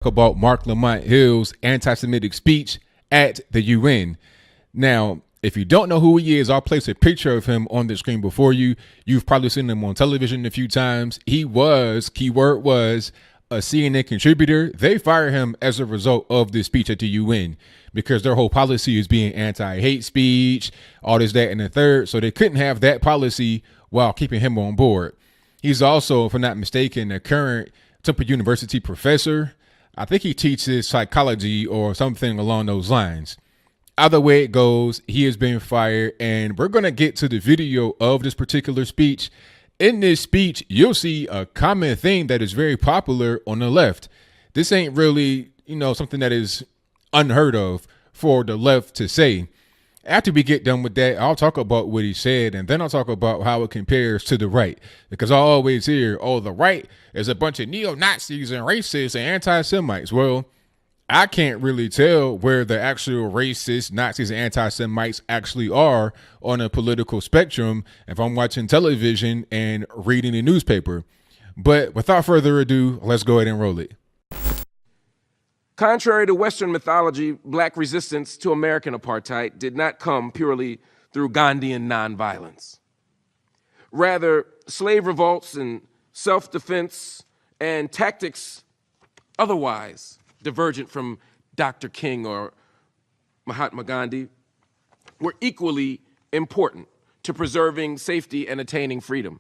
About Marc Lamont Hill's anti-Semitic speech at the UN. Now, if you don't know who he is, I'll place a picture of him on the screen before you. You've probably seen him on television a few times. He was, keyword was, a CNN contributor. They fired him as a result of this speech at the UN because their whole policy is being anti-hate speech, all this, that, and the third. So they couldn't have that policy while keeping him on board. He's also, if I'm not mistaken, a current Temple University professor. I think he teaches psychology or something along those lines. Either way it goes, he has been fired, and we're going to get to the video of this particular speech. In this speech, you'll see a common theme that is very popular on the left. This ain't really, something that is unheard of for the left to say. After we get done with that, I'll talk about what he said, and then I'll talk about how it compares to the right. Because I always hear, the right is a bunch of neo-Nazis and racists and anti-Semites. Well, I can't really tell where the actual racists, Nazis, and anti-Semites actually are on a political spectrum if I'm watching television and reading the newspaper. But without further ado, let's go ahead and roll it. Contrary to Western mythology, black resistance to American apartheid did not come purely through Gandhian nonviolence. Rather, slave revolts and self-defense and tactics otherwise divergent from Dr. King or Mahatma Gandhi were equally important to preserving safety and attaining freedom.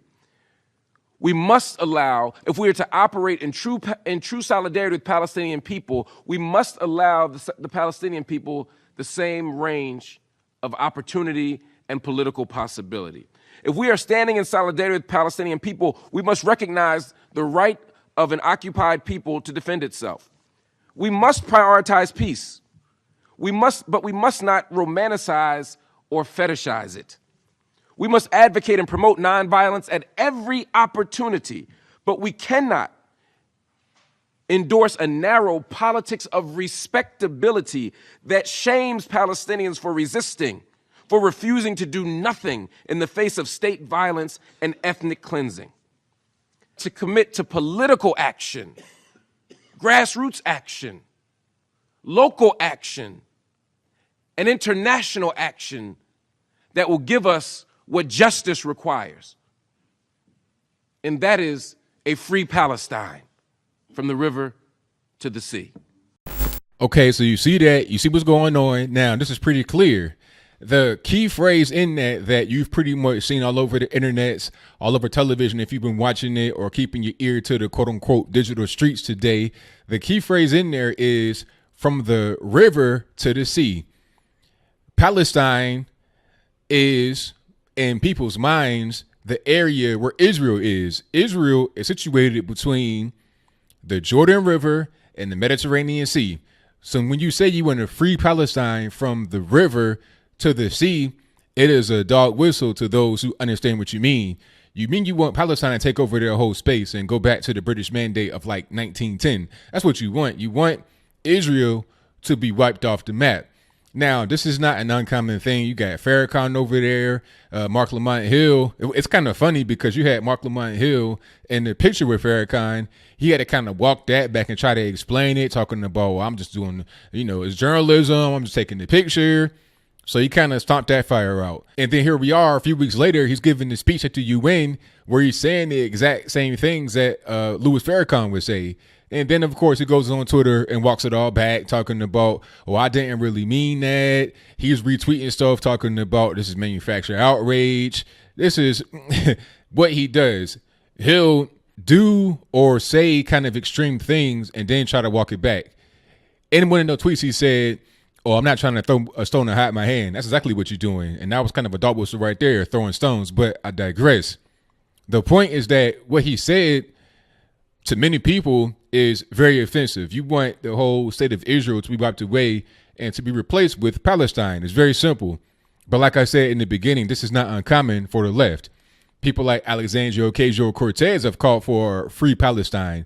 We must allow, if we are to operate in true solidarity with Palestinian people, we must allow the Palestinian people the same range of opportunity and political possibility. If we are standing in solidarity with Palestinian people, we must recognize the right of an occupied people to defend itself. We must prioritize peace. But we must not romanticize or fetishize it. We must advocate and promote nonviolence at every opportunity, but we cannot endorse a narrow politics of respectability that shames Palestinians for resisting, for refusing to do nothing in the face of state violence and ethnic cleansing. To commit to political action, grassroots action, local action, and international action that will give us what justice requires. And that is a free Palestine from the river to the sea. Okay, so you see that, you see what's going on. Now, this is pretty clear. The key phrase in that you've pretty much seen all over the internets, all over television, if you've been watching it or keeping your ear to the quote unquote digital streets today, the key phrase in there is from the river to the sea. Palestine is, in people's minds, the area where Israel is. Israel is situated between the Jordan River and the Mediterranean Sea. So when you say you want to free Palestine from the river to the sea, it is a dog whistle to those who understand what you mean. You mean you want Palestine to take over their whole space and go back to the British mandate of like 1910. That's what you want. You want Israel to be wiped off the map. Now, this is not an uncommon thing. You got Farrakhan over there, Marc Lamont Hill. It's kind of funny because you had Marc Lamont Hill in the picture with Farrakhan. He had to kind of walk that back and try to explain it, talking about, well, I'm just doing, it's journalism. I'm just taking the picture. So he kind of stomped that fire out. And then here we are a few weeks later, he's giving the speech at the UN where he's saying the exact same things that Louis Farrakhan would say. And then, of course, he goes on Twitter and walks it all back, talking about, I didn't really mean that. He's retweeting stuff, talking about this is manufactured outrage. This is what he does. He'll do or say kind of extreme things and then try to walk it back. In one of the tweets, he said, I'm not trying to throw a stone to hide my hand. That's exactly what you're doing. And that was kind of a dog whistle right there, throwing stones. But I digress. The point is that what he said to many people is very offensive. You want the whole state of Israel to be wiped away and to be replaced with Palestine. It's very simple. But like I said in the beginning, this is not uncommon for the left. People like Alexandria Ocasio-Cortez have called for free Palestine.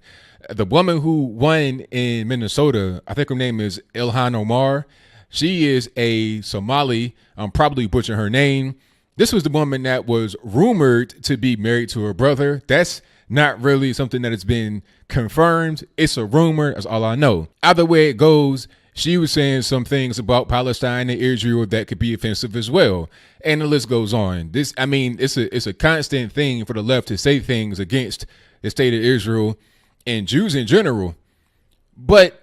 The woman who won in Minnesota, I think her name is Ilhan Omar. She is a Somali. I'm probably butchering her name. This was the woman that was rumored to be married to her brother. That's not really something that has been confirmed. It's a rumor. That's all I know. Either way it goes, she was saying some things about Palestine and Israel that could be offensive as well. And the list goes on. It's a constant thing for the left to say things against the state of Israel and Jews in general. But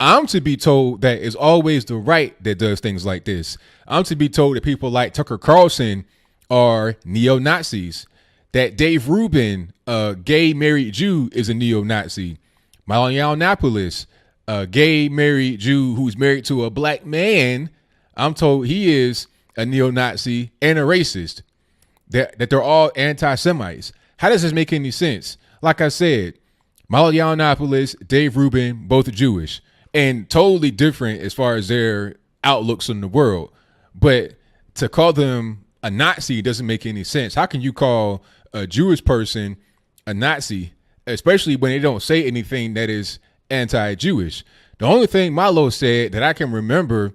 I'm to be told that it's always the right that does things like this. I'm to be told that people like Tucker Carlson are neo-Nazis, that Dave Rubin, a gay married Jew, is a neo-Nazi. Milo Yiannopoulos, a gay married Jew who's married to a black man, I'm told he is a neo-Nazi and a racist, that they're all anti-Semites. How does this make any sense? Like I said, Milo Yiannopoulos, Dave Rubin, both Jewish and totally different as far as their outlooks on the world. But to call them a Nazi doesn't make any sense. How can you call a Jewish person a Nazi, especially when they don't say anything that is anti-Jewish? The only thing Milo said that I can remember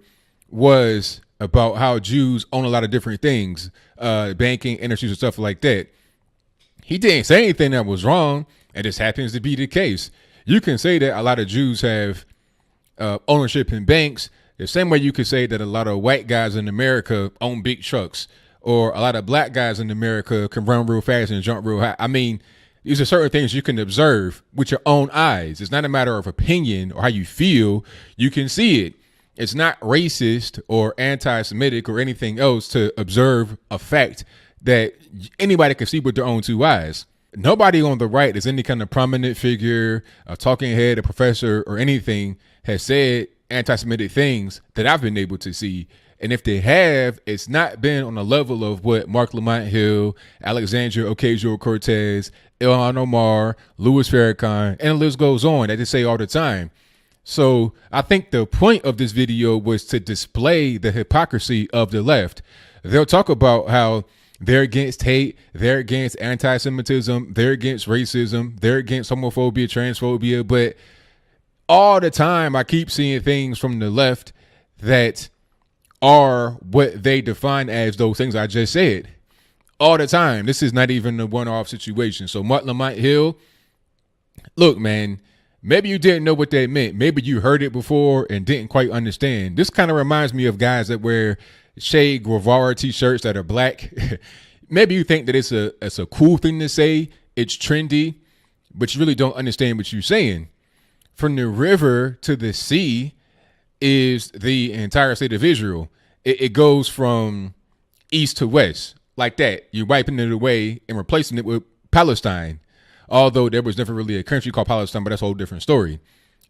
was about how Jews own a lot of different things, banking, industries, and stuff like that. He didn't say anything that was wrong, and this happens to be the case. You can say that a lot of Jews have ownership in banks, the same way you could say that a lot of white guys in America own big trucks, or a lot of black guys in America can run real fast and jump real high. I mean, these are certain things you can observe with your own eyes. It's not a matter of opinion or how you feel. You can see it. It's not racist or anti-Semitic or anything else to observe a fact that anybody can see with their own two eyes. Nobody on the right is any kind of prominent figure, a talking head, a professor, or anything has said anti-Semitic things that I've been able to see. And if they have, it's not been on the level of what Marc Lamont Hill, Alexandria Ocasio-Cortez, Ilhan Omar, Louis Farrakhan, and the list goes on, that they say all the time. So I think the point of this video was to display the hypocrisy of the left. They'll talk about how they're against hate, they're against anti-Semitism, they're against racism, they're against homophobia, transphobia, but all the time I keep seeing things from the left that are what they define as those things I just said. All the time. This is not even a one-off situation. So Marc Lamont Hill, look, man, maybe you didn't know what that meant. Maybe you heard it before and didn't quite understand. This kind of reminds me of guys that wear Che Guevara t-shirts that are black. Maybe you think that it's a cool thing to say. It's trendy, but you really don't understand what you're saying. From the river to the sea is the entire state of Israel. It goes from east to west like that. You're wiping it away and replacing it with Palestine. Although there was never really a country called Palestine, but that's a whole different story.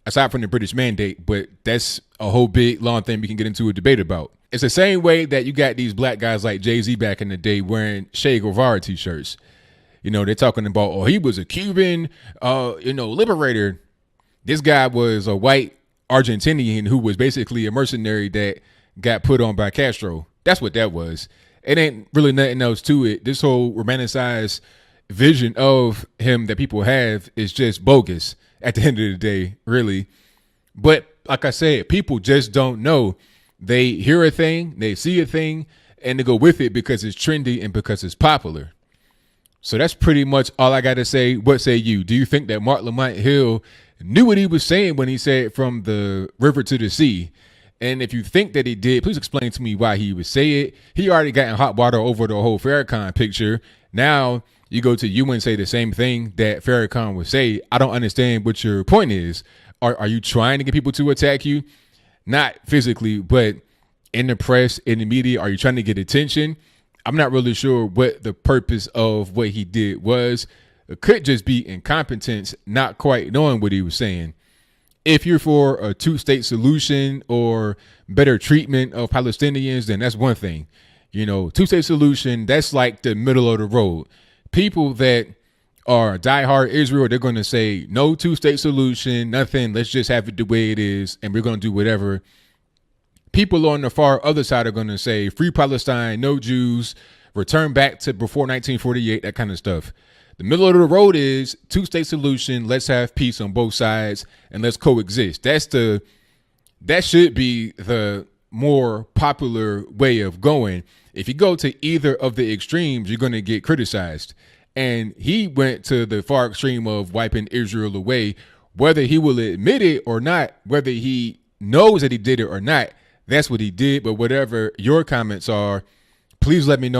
Aside from the British mandate, but that's a whole big, long thing we can get into a debate about. It's the same way that you got these black guys like Jay-Z back in the day wearing Che Guevara t-shirts. You know, they're talking about, oh, he was a Cuban, liberator. This guy was a white Argentinian who was basically a mercenary that got put on by Castro. That's what that was. It ain't really nothing else to it. This whole romanticized vision of him that people have is just bogus at the end of the day, really. But like I said, people just don't know. They hear a thing, they see a thing, and they go with it because it's trendy and because it's popular. So that's pretty much all I got to say. What say you? Do you think that Marc Lamont Hill knew what he was saying when he said from the river to the sea? And if you think that he did, please explain to me why he would say it. He already got in hot water over the whole Farrakhan picture. Now you go to you and say the same thing that Farrakhan would say. I don't understand what your point is. Are you trying to get people to attack you? Not physically, but in the press, in the media. Are you trying to get attention? I'm not really sure what the purpose of what he did was. It could just be incompetence, not quite knowing what he was saying. If you're for a two-state solution or better treatment of Palestinians, then that's one thing. You know, two-state solution, that's like the middle of the road. People that are diehard Israel, they're going to say no two-state solution, nothing. Let's just have it the way it is, and we're going to do whatever. People on the far other side are going to say free Palestine, no Jews, return back to before 1948, that kind of stuff. The middle of the road is two-state solution. Let's have peace on both sides and let's coexist. That should be the more popular way of going. If you go to either of the extremes, you're going to get criticized. And he went to the far extreme of wiping Israel away. Whether he will admit it or not, whether he knows that he did it or not, that's what he did. But whatever your comments are, please let me know.